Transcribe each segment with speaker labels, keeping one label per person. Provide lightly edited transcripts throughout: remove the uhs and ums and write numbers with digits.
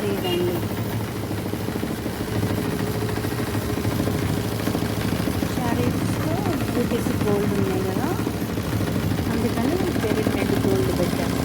Speaker 1: ఖరీదండి. శారీస్లో బూటీస్ గోల్డ్ ఉన్నాయి కదా, అందుకని జెరీ థ్రెడ్ గోల్డ్ పెట్టాను.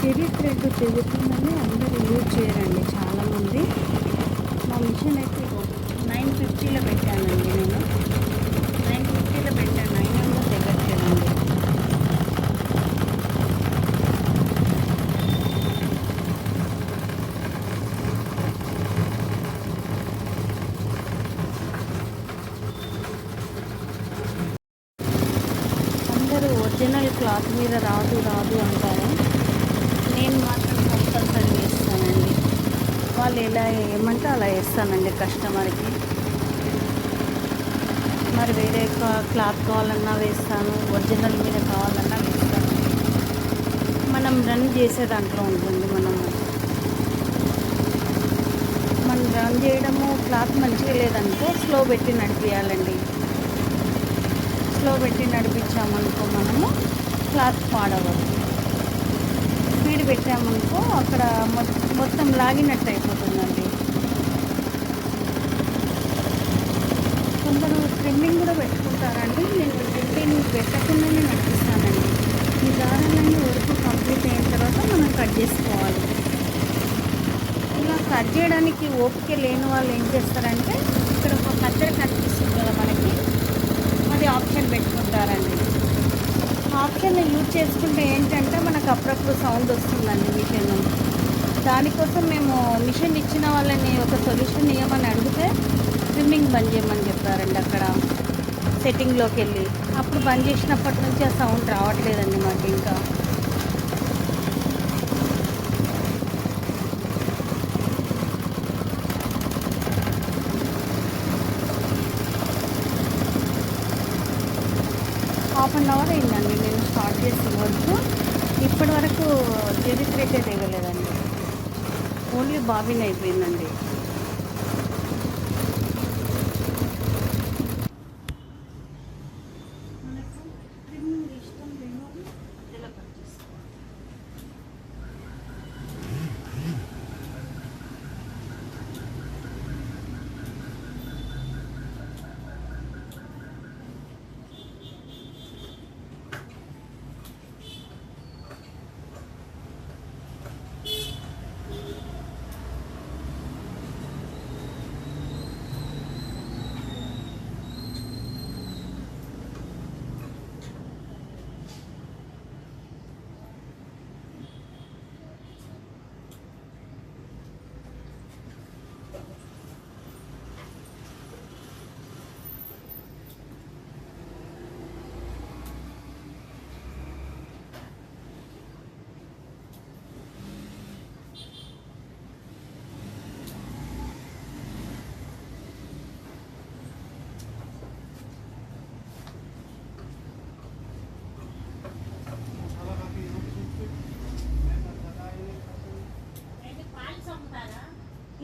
Speaker 1: జెరీ థ్రెడ్ తెగుతుందని అందరూ యూజ్ చేయరండి చాలామంది. మా మిషన్ అయితే 950లో పెట్టానండి, నేను 950లో పెట్టాను, అయినా కూడా తెగట్లేదండి. అందరూ ఒరిజినల్ క్లాత్ మీద రాదు రాదు అంటారు, నేను మాత్రం కంపల్సరీ వేస్తానండి. వాళ్ళు ఎలా ఏమంటే అలా వేస్తానండి కస్టమర్కి. మరి వేరే క్లాత్ కావాలన్నా వేస్తాను, ఒరిజినల్ మీద కావాలన్నా వేస్తాను. మనం రన్ చేసే దాంట్లో ఉంటుంది. మనం రన్ చేయడము, క్లాత్ మంచిగా లేదనుకో స్లో పెట్టి నడిపించాలండి. స్లో పెట్టి నడిపించామనుకో మనము క్లాత్ పాడవదు. స్పీడ్ పెట్టామనుకో అక్కడ మొత్తం లాగినట్టు అయిపోతుందండి. కొందరు ట్రిమ్మింగ్ కూడా పెట్టుకుంటారండి, నేను ట్రిమ్మింగ్ పెట్టకుండానే నడిపిస్తానండి. ఈ దారాలన్నీ వరకు కంప్లీట్ అయిన తర్వాత మనం కట్ చేసుకోవాలి. ఇలా కట్ చేయడానికి ఓపిక లేని వాళ్ళు ఏం చేస్తారంటే, ఇక్కడ ఒక కత్తెర కనిపిస్తుంది కదా మనకి, అది ఆప్షన్ పెట్టుకుంటారండి. ఆప్షన్ యూజ్ చేసుకుంటే ఏంటంటే మనకు అప్పుడప్పుడు సౌండ్ వస్తుందండి మిషన్. దానికోసం మేము మిషన్ ఇచ్చిన వాళ్ళని ఒక సొల్యూషన్ ఇవ్వమని అడిగితే ట్రిమ్మింగ్ బంద్ చేయమని చెప్పారండి. అక్కడ సెట్టింగ్లోకి వెళ్ళి అప్పుడు బంద్ చేసినప్పటి నుంచి ఆ సౌండ్ రావట్లేదండి మాకు. ఇంకా ½ అన్ అవర్ అయిందండి నేను స్టార్ట్ చేసి వర్క్. ఇప్పటి వరకు జెరీ థ్రెడ్ తెగలేదండి, ఓన్లీ బాబిన్ అయిపోయిందండి.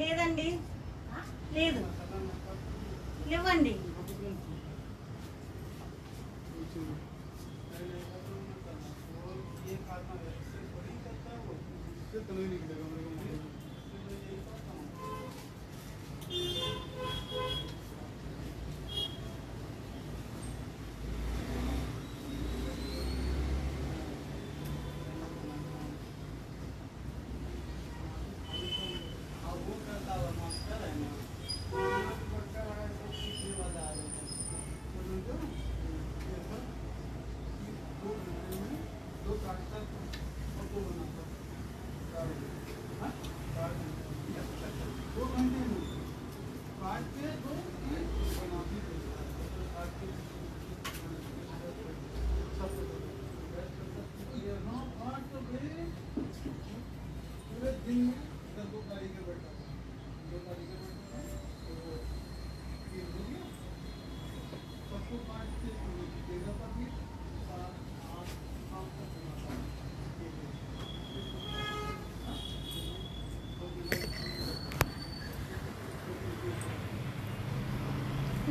Speaker 1: లేదండి, లేదు, ఇవ్వండి.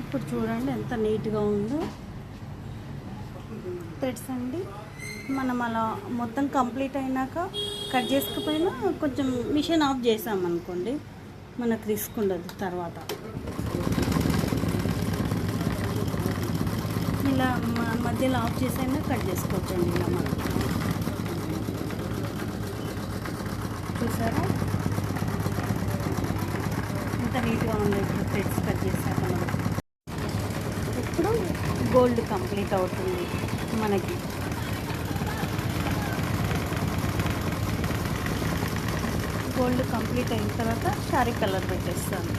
Speaker 1: ఇప్పుడు చూడండి ఎంత నీట్గా ఉందో థ్రెడ్స్ అండి. మనం అలా మొత్తం కంప్లీట్ అయినాక కట్ చేసుకుపోయినా కొంచెం మిషన్ ఆఫ్ చేసామనుకోండి మనకు రిస్క్ ఉండదు. తర్వాత ఇలా మధ్యలో ఆఫ్ చేసైనా కట్ చేసుకోవచ్చండి. ఇలా మనం చూసారా ఎంత నీట్గా ఉంది. ఇప్పుడు థ్రెడ్స్ కట్ చేసాక మనం ఇప్పుడు గోల్డ్ కంప్లీట్ అవుతుంది మనకి. గోల్డ్ కంప్లీట్ అయిన తర్వాత శారీ కలర్ పెట్టేస్తాను.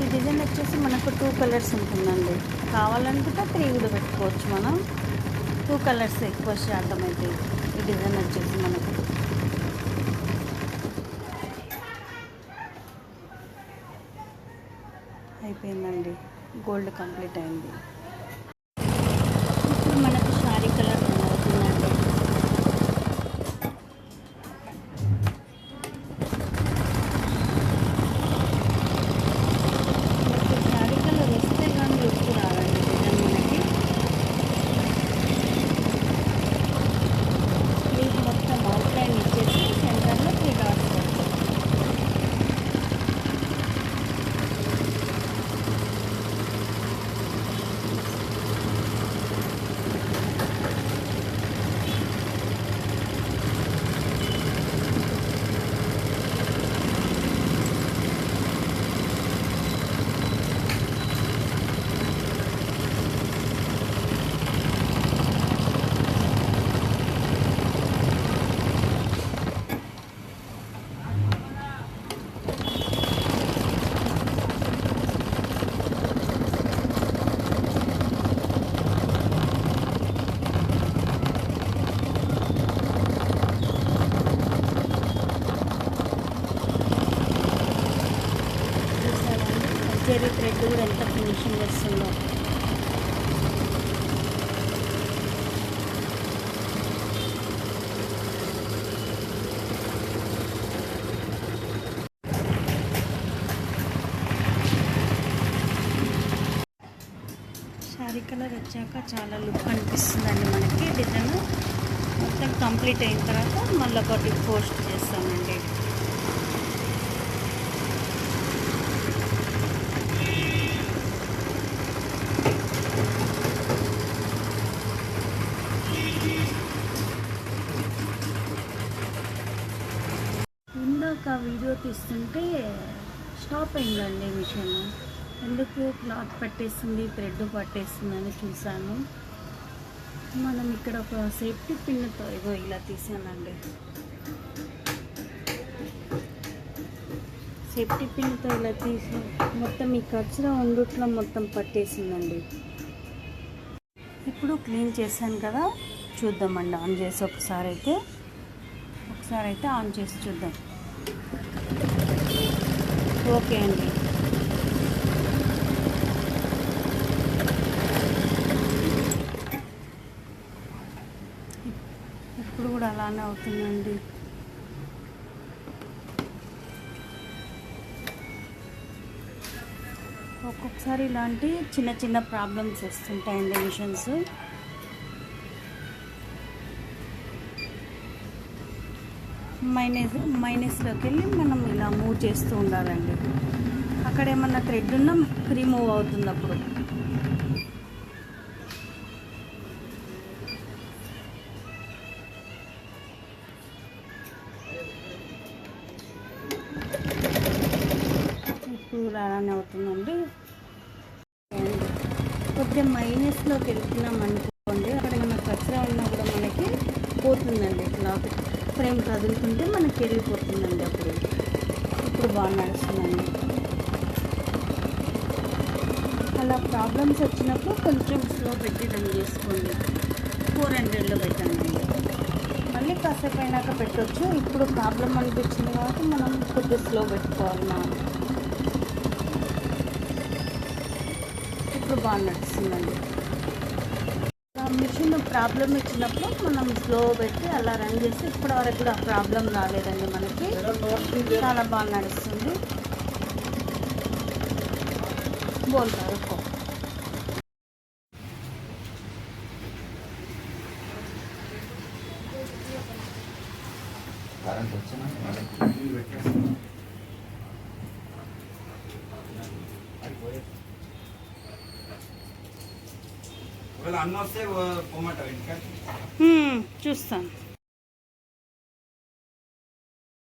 Speaker 1: ఈ డిజైన్ వచ్చేసి మనకు 2 కలర్స్ ఉంటుందండి. కావాలనుకుంటే 3 కూడా పెట్టుకోవచ్చు. మనం 2 కలర్స్ ఎక్కువ శాతం అయితే ఈ డిజైన్ వచ్చేసి మనకు. అయిపోయిందండి, గోల్డ్ కంప్లీట్ అయింది. ఇప్పుడు మనకు శారీ కలర్ అవుతుందండి. శారీ కలర్ వేస్తే కానీ లుక్ రాదండి డిజైన్ మనకి. ఇది మొత్తం అవుట్లైన్ ఇచ్చేసి సెంటర్లో 3 డాట్స్ వస్తాయి. జరీ థ్రెడ్ కూడా ఎంత ఫినిషింగ్ వస్తుందో. శారీ కలర్ వచ్చాక చాలా లుక్ అనిపిస్తుందండి మనకి. డిజైన్ మొత్తం కంప్లీట్ అయిన తర్వాత మళ్ళీ ఒకటి పోస్ట్ చేస్తామండి. ఇందాక వీడియో తీస్తుంటే స్టాప్ అయిందండి మిషన్. ఎందుకు క్లాత్ పట్టేస్తుంది, థ్రెడ్ పట్టేస్తుంది అని చూసాను. మనం ఇక్కడ ఒక సేఫ్టీ పిన్తో ఏదో ఇలా తీసానండి. సేఫ్టీ పిన్తో ఇలా తీసి మొత్తం ఈ కచ్చరా ఉండుట్లో మొత్తం పట్టేసిందండి. ఇప్పుడు క్లీన్ చేశాను కదా, చూద్దామండి ఆన్ చేసి ఒకసారి అయితే ఆన్ చేసి చూద్దాం. ఓకే అండి. ఇప్పుడు కూడా అలానే అవుతుందండి. ఒక్కొక్కసారి ఇలాంటి చిన్న చిన్న ప్రాబ్లమ్స్ వస్తుంటాయండి మిషన్స్. మైనస్లోకి వెళ్ళి మనం ఇలా మూవ్ చేస్తూ ఉండాలండి. అక్కడ ఏమన్నా థ్రెడ్ ఉన్నా రిమూవ్ అవుతుంది అప్పుడు. ఇప్పుడు అలానే అవుతుందండి. కొద్దిగా మైనస్లోకి వెళ్తున్నాం అనుకోండి, అక్కడ ఏమన్నా కచరా ఉన్నా కూడా మనకి పోతుందండి. ఇట్లా ఫ్రేమ్ కదులుతుంటే మనకి వెళ్ళిపోతుందండి అప్పుడు. ఇప్పుడు బాగా నడుస్తుందండి. అలా ప్రాబ్లమ్స్ వచ్చినప్పుడు కొంచెం స్లో పెట్టి రన్ చేసుకోండి. 400లో పెట్టండి. మళ్ళీ కాసేపు అయినాక పెట్టవచ్చు. ఇప్పుడు ప్రాబ్లం అనిపించింది కాబట్టి మనం కొద్దిగా స్లో పెట్టుకోవాలి. ఇప్పుడు బాగా నడుస్తుందండి. మిషన్ ప్రాబ్లం ఇచ్చినప్పుడు మనం స్లో పెట్టి అలా రన్ చేసి ఇప్పటి వరకు కూడా ప్రాబ్లం రాలేదండి మనకి. చాలా బాగా నడుస్తుంది. బోల్తారు చూస్తాను.